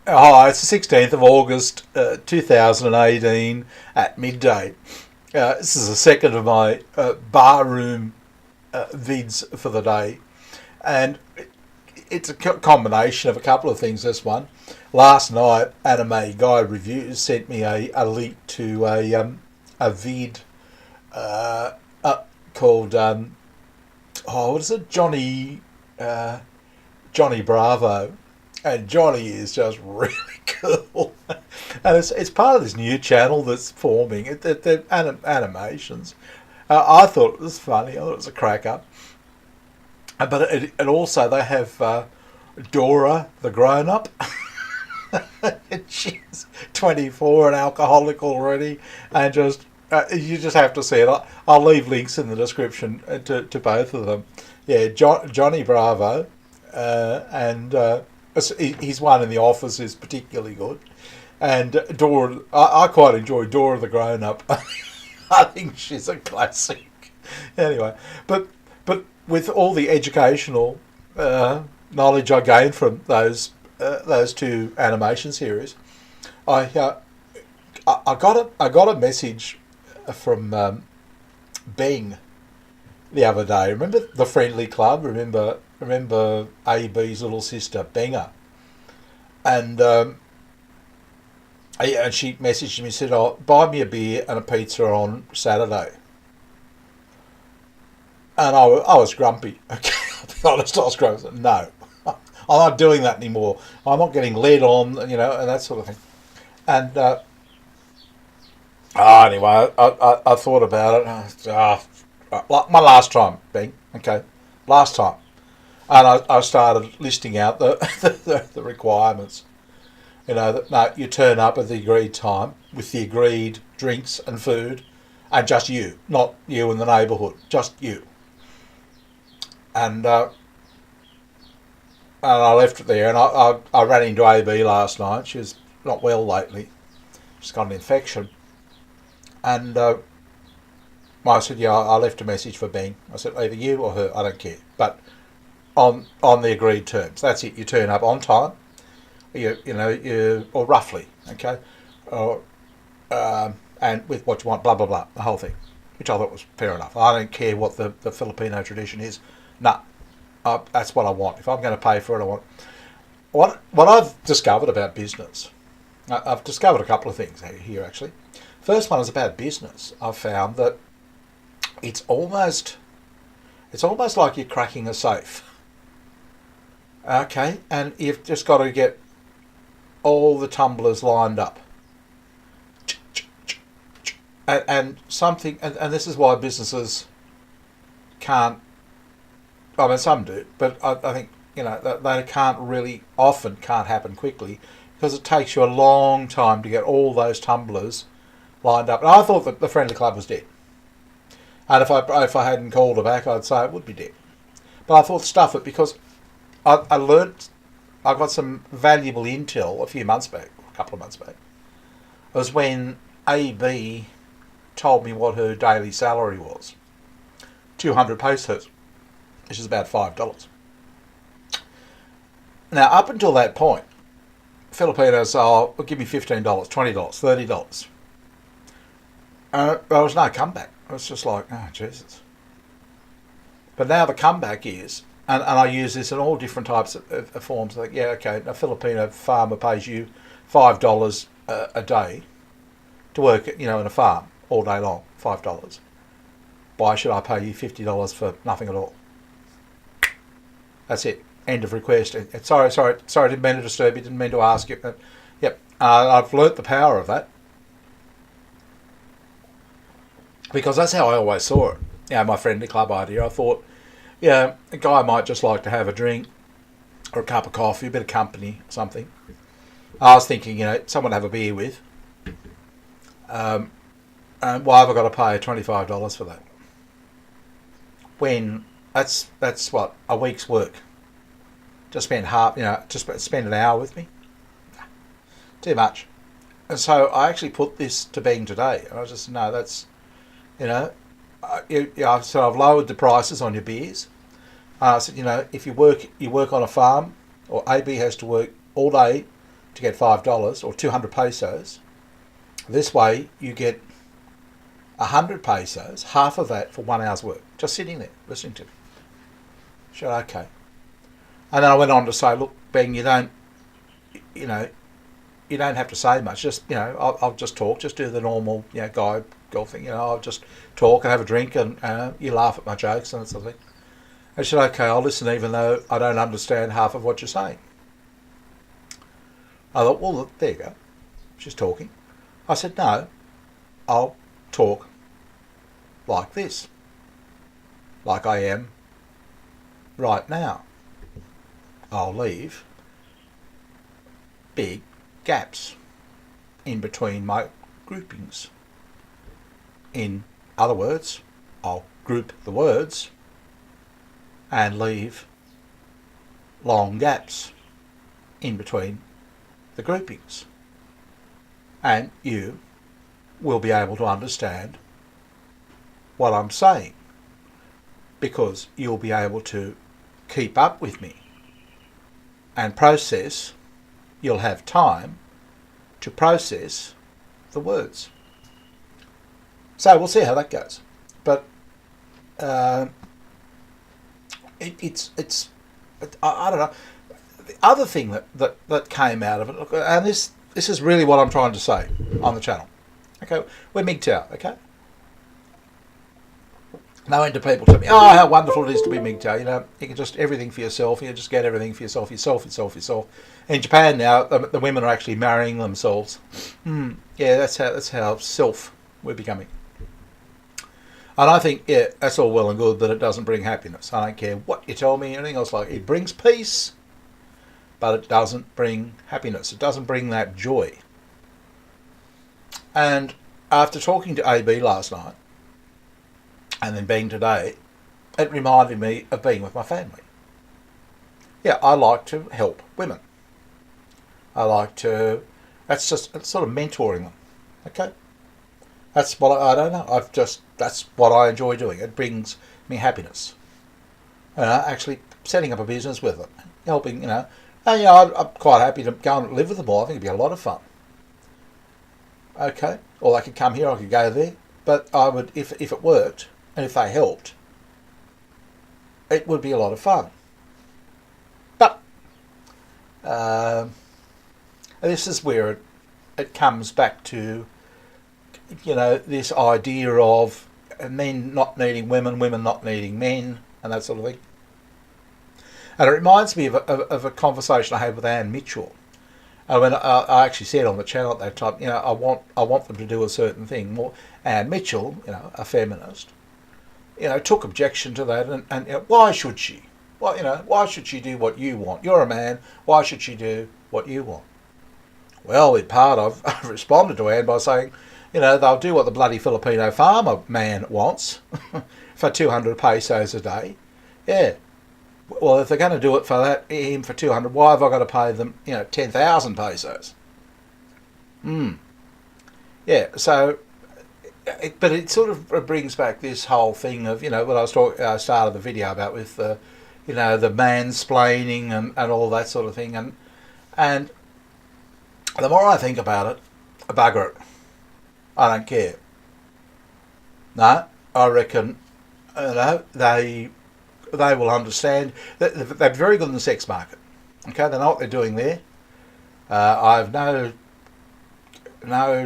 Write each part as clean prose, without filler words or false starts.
Oh, it's the 16th of August, 2018 at midday. This is the second of my barroom vids for the day. And it's a combination of a couple of things, this one. Last night, Anime Guy Reviews sent me a link to a vid called, what is it? Johnny Bravo. And Johnny is just really cool. And it's part of this new channel that's forming. The animations. I thought it was funny. I thought it was a cracker. But it also, they have Dora, the grown-up. She's 24 and alcoholic already. And just you just have to see it. I'll leave links in the description to both of them. Yeah, Johnny Bravo. And his one in The Office is particularly good. And Dora, I quite enjoy Dora the grown-up. I think she's a classic. Anyway, but with all the educational knowledge I gained from those two animation series, I got a message from Bing the other day. Remember the Friendly Club? Remember AB's little sister Benga, and she messaged me and said, "Oh, buy me a beer and a pizza on Saturday." And I was grumpy. Okay, I'll be honest, I was grumpy. No, I'm not doing that anymore. I'm not getting led on, and that sort of thing. And anyway, I thought about it. Like my last time, Bing. Okay, last time. And I started listing out the requirements. No, you turn up at the agreed time with the agreed drinks and food, and just you, not you in the neighbourhood, just you. And I left it there, and I ran into AB last night. She was not well lately. She's got an infection. And I said, yeah, I left a message for Bing. I said, either you or her, I don't care. But on the agreed terms. That's it. You turn up on time, or roughly, okay, or and with what you want, blah blah blah, the whole thing, which I thought was fair enough. I don't care what the Filipino tradition is. Nah, that's what I want. If I'm going to pay for it, I want. What I've discovered about business, I've discovered a couple of things here actually. First one is about business. I've found that it's almost like you're cracking a safe. Okay, and you've just got to get all the tumblers lined up. And something, and this is why businesses can't, I mean some do, but I think, they can't happen quickly because it takes you a long time to get all those tumblers lined up. And I thought that the Friendly Club was dead. And if I hadn't called her back, I'd say it would be dead. But I thought stuff it because I got some valuable intel a couple of months back. It was when AB told me what her daily salary was. 200 pesos, which is about $5. Now, up until that point, Filipinos will give me $15, $20, $30. There was no comeback. It was just like, oh, Jesus. But now the comeback is, and I use this in all different types of forms, like, yeah, okay, a Filipino farmer pays you $5 a day to work, in a farm all day long, $5. Why should I pay you $50 for nothing at all? That's it. End of request. Sorry, didn't mean to disturb you, didn't mean to ask you. Yep, I've learnt the power of that. Because that's how I always saw it. My Friendly Club idea. I thought, a guy might just like to have a drink or a cup of coffee, a bit of company, something. I was thinking, someone to have a beer with. And why have I got to pay $25 for that? When that's what, a week's work. Just spend spend an hour with me. Too much. And so I actually put this to Bing today. And I was just, no, that's, so I've lowered the prices on your beers. I said, if you work on a farm, or AB has to work all day to get $5 or 200 pesos. This way you get 100 pesos, half of that for 1 hour's work, just sitting there listening to me. She said, okay. And then I went on to say, look, Ben, you don't have to say much. Just, I'll just talk, just do the normal, guy, girl thing. I'll just talk and have a drink and you laugh at my jokes and that sort of thing. And she said, okay, I'll listen even though I don't understand half of what you're saying. I thought, well, look, there you go. She's talking. I said, no, I'll talk like this, like I am right now. I'll leave big gaps in between my groupings. In other words, I'll group the words and leave long gaps in between the groupings. And you will be able to understand what I'm saying because you'll be able to keep up with me and process. You'll have time to process the words. So we'll see how that goes. But I don't know. The other thing that came out of it, and this is really what I'm trying to say on the channel. Okay, we're mgtow, okay? No end to people tell me, oh, how wonderful it is to be mgtow. You can just everything for yourself. You just get everything for yourself. In Japan now, the women are actually marrying themselves. Yeah, that's how self we're becoming. And I think, yeah, that's all well and good, but it doesn't bring happiness. I don't care what you tell me, anything else like it. It brings peace, but it doesn't bring happiness. It doesn't bring that joy. And after talking to AB last night, and then being today, it reminded me of being with my family. Yeah, I like to help women. It's sort of mentoring them. Okay? That's what I don't know. That's what I enjoy doing. It brings me happiness. Actually setting up a business with them, helping, I'm quite happy to go and live with them all. I think it'd be a lot of fun. Okay? Or they could come here, I could go there. But I would, if it worked, and if they helped, it would be a lot of fun. But this is where it comes back to, this idea of men not needing women, women not needing men, and that sort of thing. And it reminds me of a conversation I had with Anne Mitchell. When I actually said on the channel at that time, I want them to do a certain thing. Well, Anne Mitchell, a feminist, took objection to that, and why should she? Well, why should she do what you want? You're a man. Why should she do what you want? Well, in part, I've responded to Anne by saying, they'll do what the bloody Filipino farmer man wants for 200 pesos a day. Yeah. Well, if they're going to do it for him for 200, why have I got to pay them, 10,000 pesos? Yeah, so, but it sort of brings back this whole thing of, what I was talking, I started the video about with the, the mansplaining and all that sort of thing. And the more I think about it, bugger it. I don't care. No, I reckon, they will understand. They're very good in the sex market. Okay, they know what they're doing there. I have no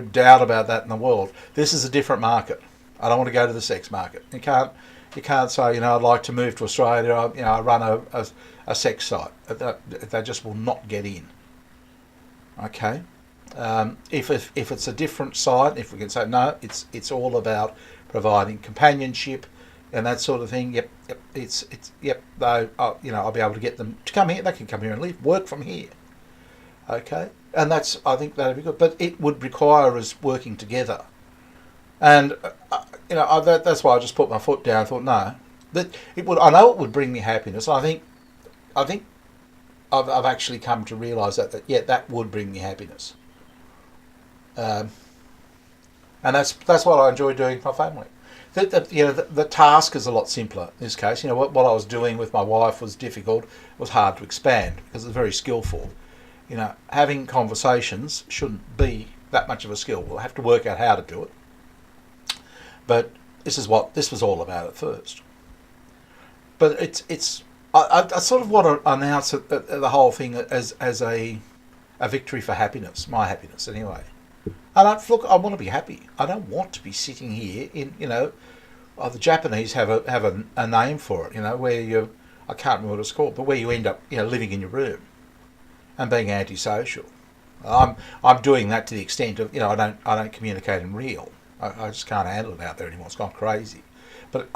doubt about that in the world. This is a different market. I don't want to go to the sex market. You can't say, I'd like to move to Australia. I run a sex site. They just will not get in. Okay. If it's a different site, if we can say no, it's all about providing companionship and that sort of thing. Yep. I'll be able to get them to come here. They can come here and live, work from here. Okay, and I think that'd be good. But it would require us working together, and that's why I just put my foot down. I thought no, that it would. I know it would bring me happiness. I think I've actually come to realise that that would bring me happiness. And that's what I enjoy doing with my family. The task is a lot simpler in this case. What I was doing with my wife was difficult. It was hard to expand because it's very skillful. having conversations shouldn't be that much of a skill. We'll have to work out how to do it. But this is what this was all about at first. But I sort of want to announce the whole thing as a victory for happiness, my happiness anyway. I want to be happy. I don't want to be sitting here in, the Japanese have a name for it, where I can't remember what it's called, but where you end up, living in your room and being antisocial. I'm doing that to the extent of, I don't communicate in real. I just can't handle it out there anymore. It's gone crazy. But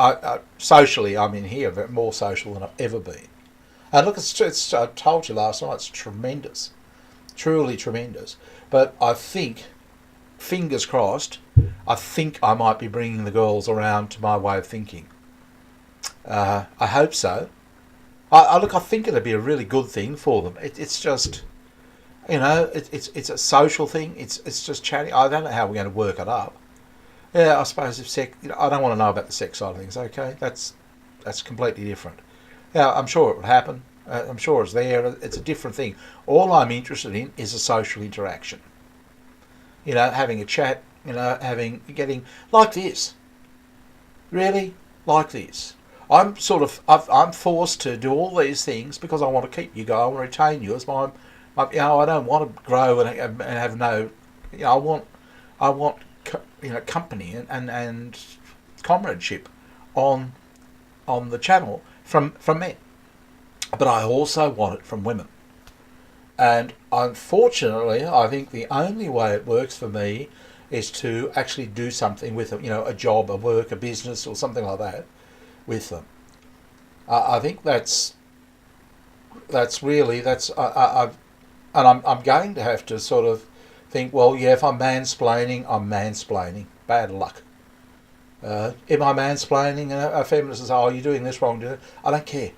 socially, I'm in here more social than I've ever been. And look, I told you last night, it's tremendous, truly tremendous. But I think, fingers crossed, I think I might be bringing the girls around to my way of thinking. I hope so. I think it'd be a really good thing for them. It's just, it's a social thing. It's just chatting. I don't know how we're going to work it up. Yeah, I suppose if sex, I don't want to know about the sex side of things. Okay, that's completely different. Yeah, I'm sure it would happen. I'm sure it's there. It's a different thing. All I'm interested in is a social interaction. Having a chat. Getting like this. Really, like this. I'm forced to do all these things because I want to keep you going. I want to retain you as my I don't want to grow and have no. I want company and comradeship on the channel from men, but I also want it from women. And unfortunately, I think the only way it works for me is to actually do something with them, a job, a work, a business, or something like that with them. I think that's really I'm going to have to sort of think, well, yeah, if I'm mansplaining. Bad luck. Am I mansplaining? A feminist says, "Oh, you're doing this wrong." I don't care.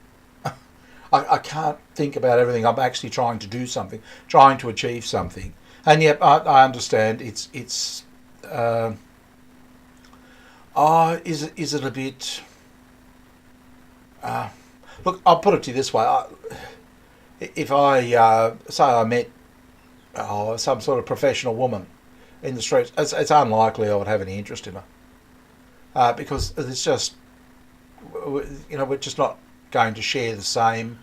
I can't think about everything. I'm actually trying to do something, trying to achieve something, and yet I understand it's. Is it a bit? Look, I'll put it to you this way: if I say I met some sort of professional woman in the streets, it's unlikely I would have any interest in her because it's just, we're just not going to share the same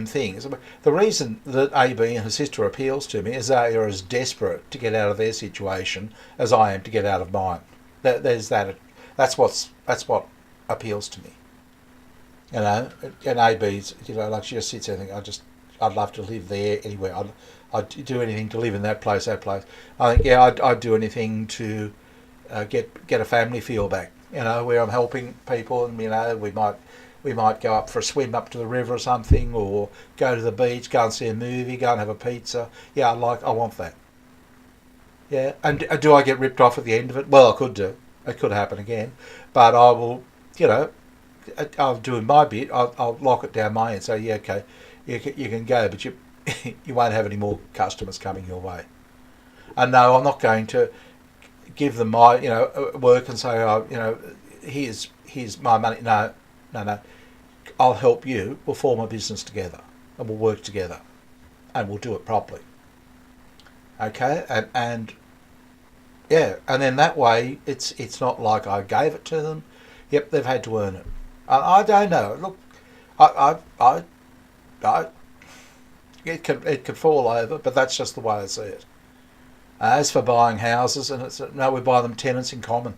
things. The reason that AB and her sister appeals to me is they are as desperate to get out of their situation as I am to get out of mine. There's that. That's what appeals to me. And AB's, like she just sits there and thinks, I'd love to live there anywhere. I'd do anything to live in that place. I think, I'd do anything to get a family feel back. Where I'm helping people, and we might go up for a swim up to the river or something, or go to the beach, go and see a movie, go and have a pizza. Yeah, I want that. Yeah, and do I get ripped off at the end of it? Well, I could do. It could happen again, but I will. I'm doing my bit. I'll lock it down my end. So yeah, okay, you can go, but you won't have any more customers coming your way. And no, I'm not going to give them my work and say, here's my money. No. I'll help you. We'll form a business together, and we'll work together, and we'll do it properly. Okay, and yeah, and then that way it's not like I gave it to them. Yep, they've had to earn it. I don't know. Look, I it could fall over, but that's just the way I see it. As for buying houses, and we buy them tenants in common,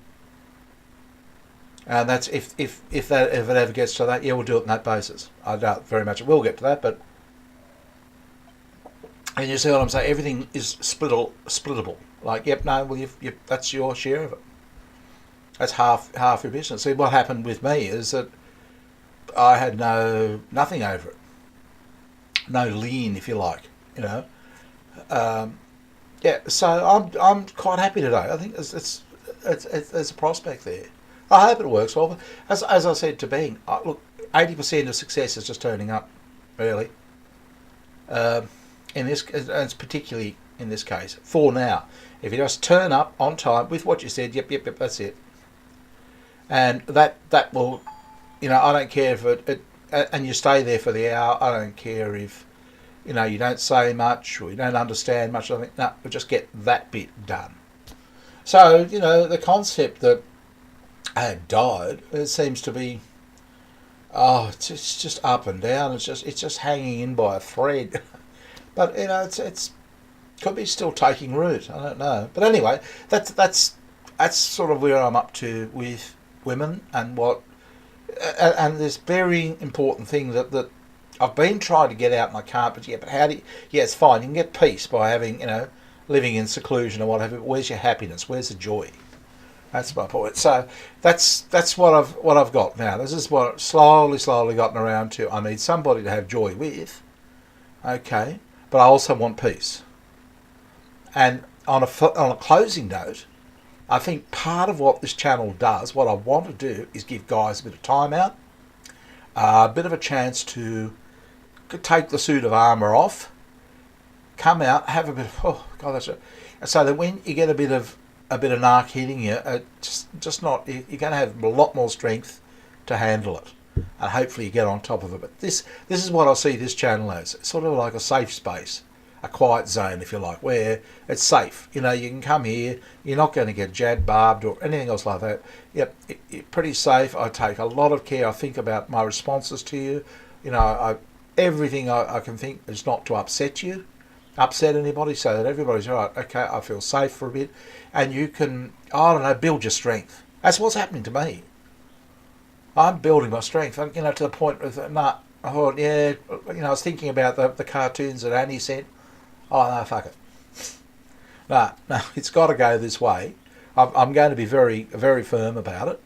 and that's if it ever gets to that, yeah, we'll do it on that basis. I doubt very much it will get to that, but and you see what I'm saying? Everything is splittable. Like, yep, no, well, that's your share of it. That's half your business. See, what happened with me is that I had nothing over it, no lien, if you like, Yeah, so I'm quite happy today. I think there's a prospect there. I hope it works well. But as I said to Bing, look, 80% of success is just turning up, really. In this, and it's particularly in this case, for now. If you just turn up on time with what you said, yep, that's it. And that will, I don't care if it and you stay there for the hour. I don't care if, you don't say much or you don't understand much. I think, no, we'll just get that bit done. So, the concept that I had died, it seems to be, it's just up and down. It's just hanging in by a thread. But, it's could be still taking root. I don't know. But anyway, that's sort of where I'm up to with women and and this very important thing that I've been trying to get out and I can't. But how do you? Yeah, it's fine. You can get peace by having living in seclusion or whatever. But where's your happiness? Where's the joy? That's my point. So that's what I've got now. This is what I've slowly gotten around to. I need somebody to have joy with. Okay, but I also want peace. And on a closing note, I think part of what this channel does, what I want to do, is give guys a bit of time out, a bit of a chance to take the suit of armour off, come out, have a bit of so that when you get a bit of narc hitting you, you're going to have a lot more strength to handle it, and hopefully you get on top of it. But this is what I see this channel as. It's sort of like a safe space, a quiet zone, if you like, where it's safe. You can come here, you're not going to get jabbed, barbed, or anything else like that. Yep, you're pretty safe. I take a lot of care. I think about my responses to you. Everything I can think is not to upset anybody, so that everybody's all right. Okay, I feel safe for a bit, and you can, build your strength. That's what's happening to me. I'm building my strength, to the point of, I thought, I was thinking about the cartoons that Annie sent. Oh, no, fuck it. No, it's got to go this way. I'm going to be very, very firm about it.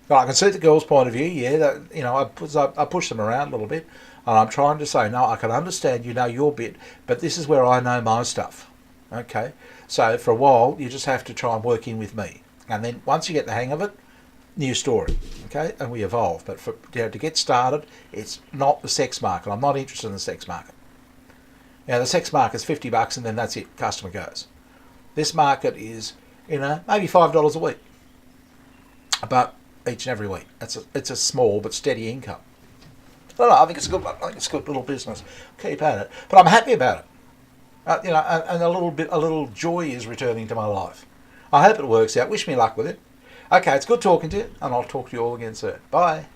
But I can see the girl's point of view, I push them around a little bit, and I'm trying to say, no, I can understand your bit, but this is where I know my stuff. Okay? So for a while, you just have to try and work in with me. And then once you get the hang of it, new story. Okay? And we evolve. But to get started, it's not the sex market. I'm not interested in the sex market. The sex market's $50 and then that's it. Customer goes. This market is, maybe $5 a week. But each and every week. It's a small but steady income. I don't know, I think it's a good little business. Keep at it. But I'm happy about it. And a little joy is returning to my life. I hope it works out. Wish me luck with it. Okay, it's good talking to you, and I'll talk to you all again soon. Bye.